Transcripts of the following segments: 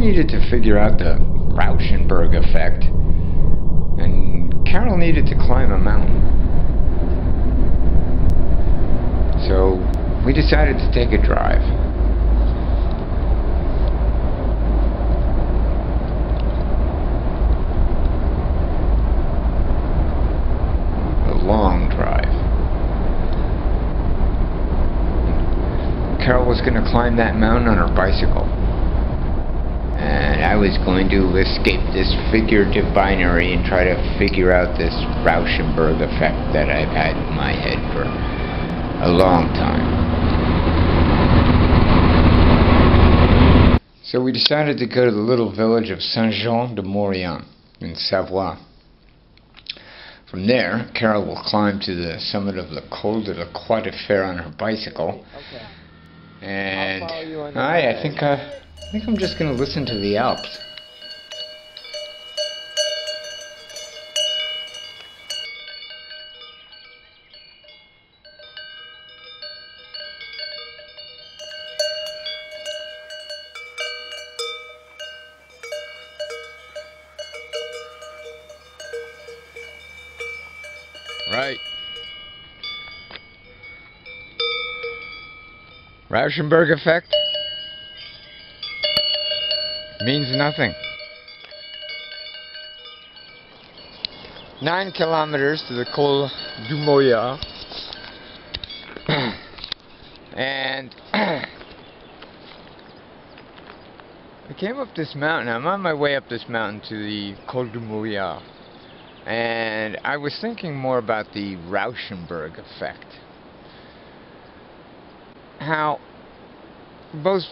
needed to figure out the Rauschenberg effect, and Carole needed to climb a mountain. So we decided to take a drive. A long drive. Carole was going to climb that mountain on her bicycle. And I was going to escape this figurative binary and try to figure out this Rauschenberg effect that I've had in my head for a long time. So we decided to go to the little village of Saint-Jean-de-Maurienne in Savoie. From there, Carole will climb to the summit of the Col de la Croix de Fer on her bicycle. Okay. And I'll follow you on the I think I'm just going to listen to the Alps. Right. Rauschenberg effect means nothing. 9 kilometers to the Col du Moya. And I came up this mountain. I'm on my way up this mountain to the Col du Moya. And I was thinking more about the Rauschenberg effect. How both,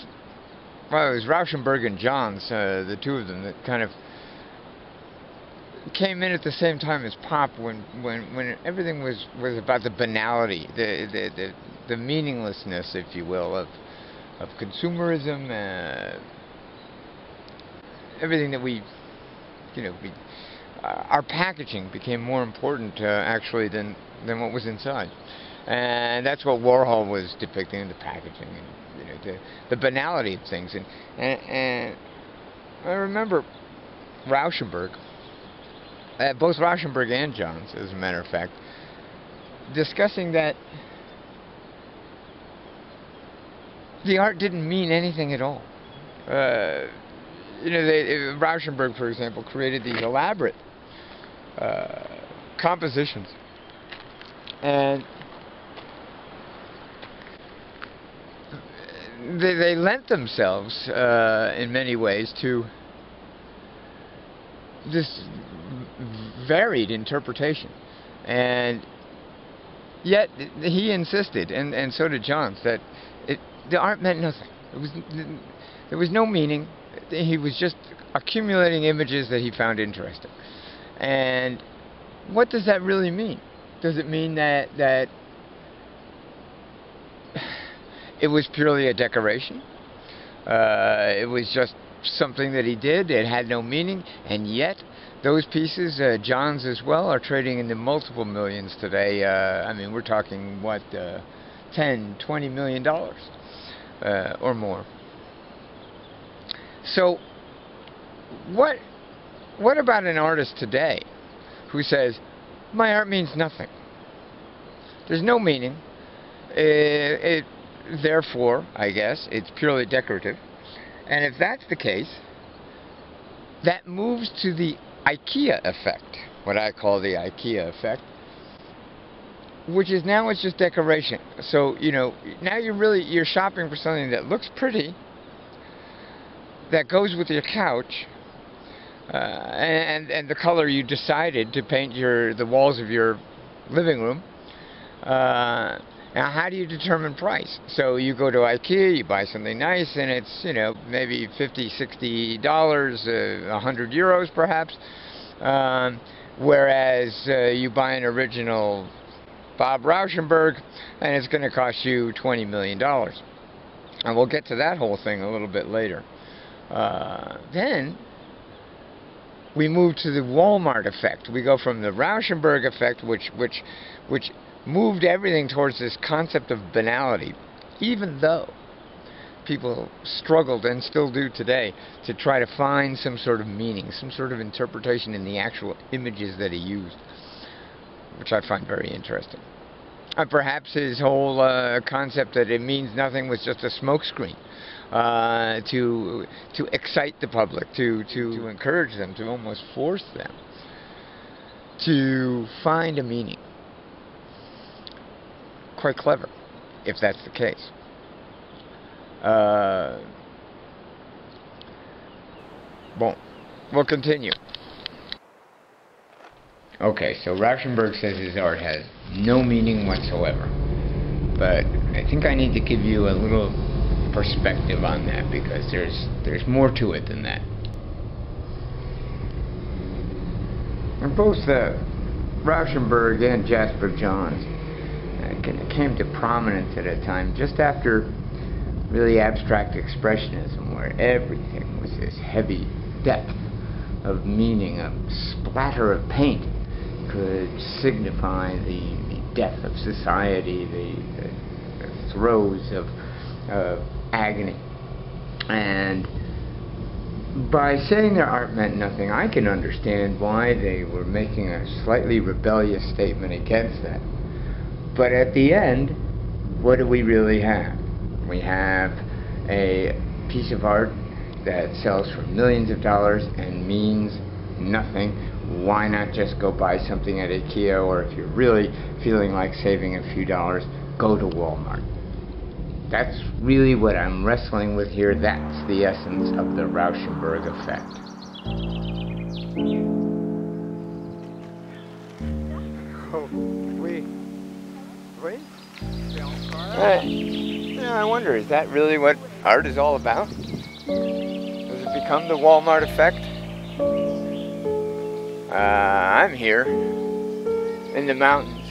well, it was Rauschenberg and Johns, the two of them, that kind of came in at the same time as pop when everything was about the banality, the meaninglessness, if you will, of consumerism, everything that we, our packaging became more important actually than what was inside. And that's what Warhol was depicting in the packaging, and the banality of things. And I remember Rauschenberg, both Rauschenberg and Johns, as a matter of fact, discussing that the art didn't mean anything at all. Rauschenberg, for example, created these elaborate compositions, and they lent themselves in many ways to this varied interpretation, and yet he insisted, and so did Johns, that the art meant nothing. There was no meaning. He was just accumulating images that he found interesting. And what does that really mean? Does it mean that it was purely a decoration? It was just something that he did. It had no meaning, and yet those pieces, Johns as well, are trading in the multiple millions today. I mean, we're talking what, $10, $20 million or more. So, what about an artist today who says, my art means nothing? There's no meaning. Therefore, I guess, it's purely decorative. And if that's the case, that moves to the IKEA effect, what I call the IKEA effect, which is now it's just decoration. So, now you're shopping for something that looks pretty, that goes with your couch, and the color you decided to paint the walls of your living room. Now, how do you determine price? So you go to IKEA, you buy something nice, and it's, maybe $50, $60, 100 euros perhaps. Whereas you buy an original Bob Rauschenberg, and it's going to cost you $20 million. And we'll get to that whole thing a little bit later. Then we move to the Walmart effect. We go from the Rauschenberg effect, which moved everything towards this concept of banality, even though people struggled, and still do today, to try to find some sort of meaning, some sort of interpretation in the actual images that he used, which I find very interesting. Perhaps his whole concept that it means nothing was just a smokescreen to excite the public, to encourage them, to almost force them to find a meaning. Quite clever, if that's the case. Bon, we'll continue. Okay, so Rauschenberg says his art has no meaning whatsoever. But I think I need to give you a little perspective on that, because there's more to it than that. And both Rauschenberg and Jasper Johns came to prominence at a time just after really abstract expressionism, where everything was this heavy depth of meaning. A splatter of paint could signify the death of society, the throes of agony. And by saying their art meant nothing, I can understand why they were making a slightly rebellious statement against that. But at the end, what do we really have? We have a piece of art that sells for millions of dollars and means nothing. Why not just go buy something at IKEA, or if you're really feeling like saving a few dollars, go to Walmart? That's really what I'm wrestling with here. That's the essence of the Rauschenberg effect. Oh, oui. I wonder, is that really what art is all about? Does it become the Walmart effect? I'm here in the mountains,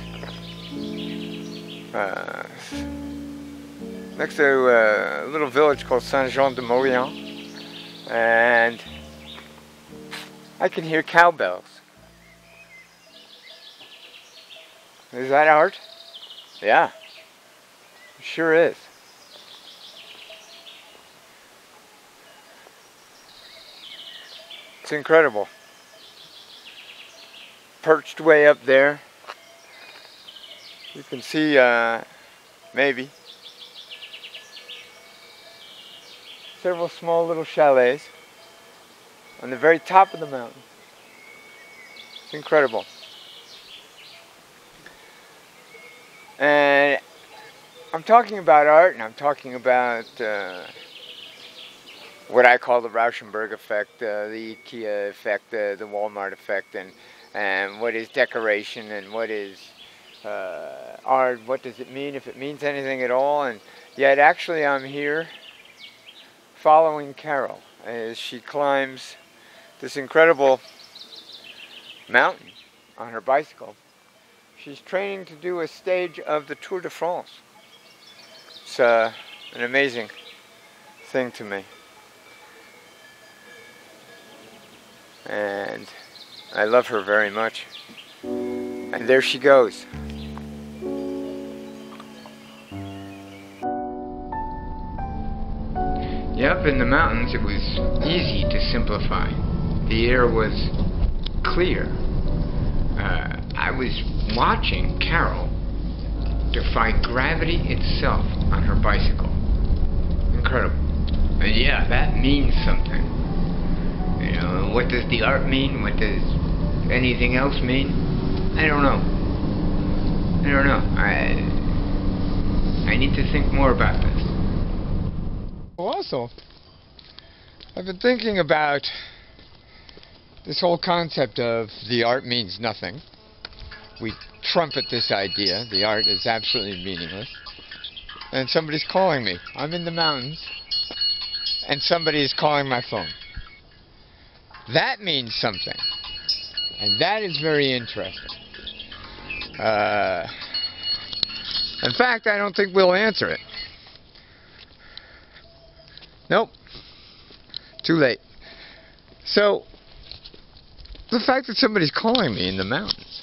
next to a little village called Saint-Jean-de-Maurienne, and I can hear cowbells. Is that art? Yeah, it sure is. It's incredible. Perched way up there, you can see maybe several small little chalets on the very top of the mountain. It's incredible. And I'm talking about art, and I'm talking about what I call the Rauschenberg effect, the IKEA effect, the Walmart effect, and what is decoration, and what is art, what does it mean, if it means anything at all. And yet actually I'm here following Carole as she climbs this incredible mountain on her bicycle. She's training to do a stage of the Tour de France. It's an amazing thing to me. And I love her very much. And there she goes. Yep, in the mountains it was easy to simplify. The air was clear. I was watching Carole defy gravity itself on her bicycle. Incredible. And yeah, that means something. You know, what does the art mean? What does anything else mean? I don't know. I don't know. I need to think more about this. Also, I've been thinking about this whole concept of the art means nothing. We trumpet this idea, the art is absolutely meaningless. And somebody's calling me. I'm in the mountains, and somebody is calling my phone. That means something. And that is very interesting. In fact, I don't think we'll answer it. Nope. Too late. So, the fact that somebody's calling me in the mountains,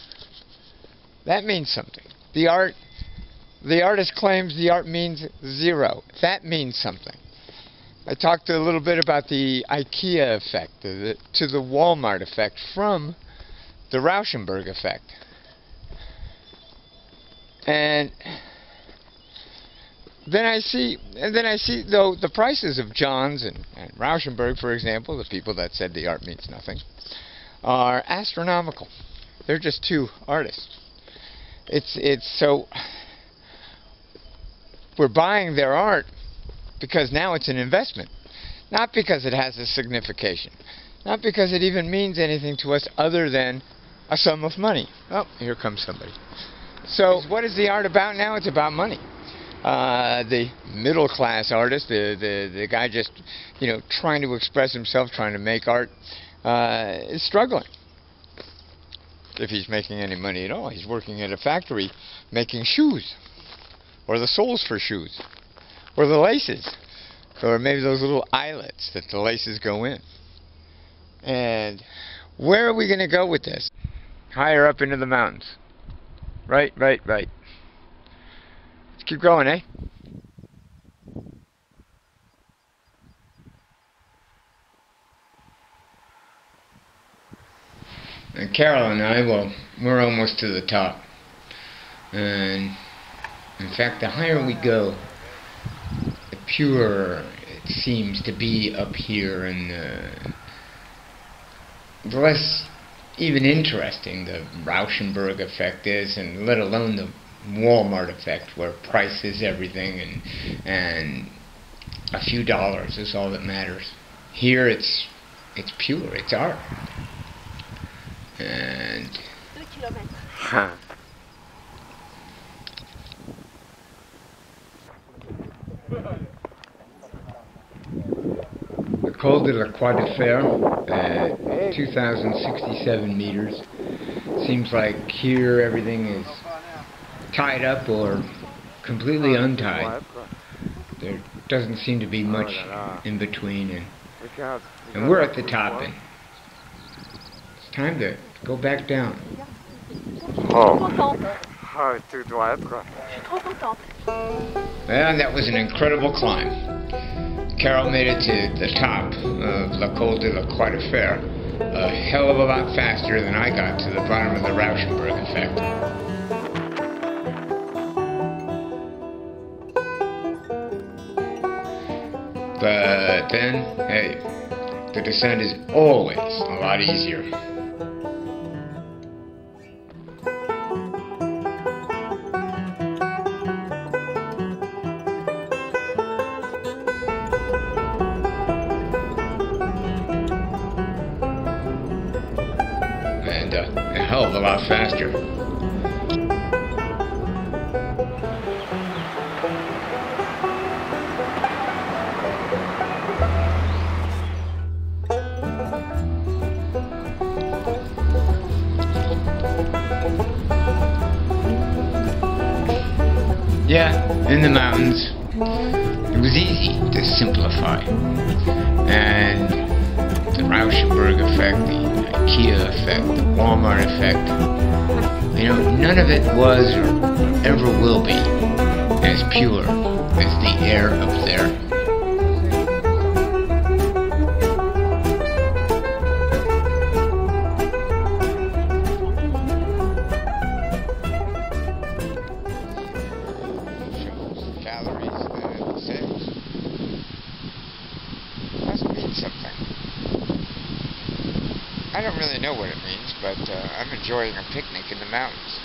that means something. The artist claims the art means zero. That means something. I talked a little bit about the IKEA effect, to the Walmart effect from the Rauschenberg effect. And then I see though the prices of Johns and Rauschenberg, for example, the people that said the art means nothing, are astronomical. They're just two artists. It's so we're buying their art because now it's an investment, not because it has a signification, not because it even means anything to us other than a sum of money. Oh, here comes somebody. So what is the art about now? It's about money. The middle class artist, the guy just, you know, trying to express himself, trying to make art, is struggling. If he's making any money at all, he's working at a factory making shoes, or the soles for shoes, or the laces, or maybe those little eyelets that the laces go in. And where are we going to go with this? Higher up into the mountains. Right. Let's keep going, eh? And Carole and I, well, we're almost to the top. And in fact, the higher we go, the purer it seems to be up here, and the less even interesting the Rauschenberg effect is, and let alone the Walmart effect, where price is everything, and a few dollars is all that matters. Here it's pure, it's art. And the Col de la Croix de Fer, 2,067 meters. Seems like here everything is tied up or completely untied. There doesn't seem to be much in between, and we're at the top, and it's time to go back down. And that was an incredible climb. Carole made it to the top of La Col de la Croix de Fer a hell of a lot faster than I got to the bottom of the Rauschenberg effect. But then, hey, the descent is always a lot easier. And a hell of a lot faster. Yeah, in the mountains, it was easy to simplify. And the Rauschenberg effect, the IKEA effect, the Walmart effect, you know, none of it was or ever will be as pure as the air up there. Something. I don't really know what it means, but I'm enjoying a picnic in the mountains.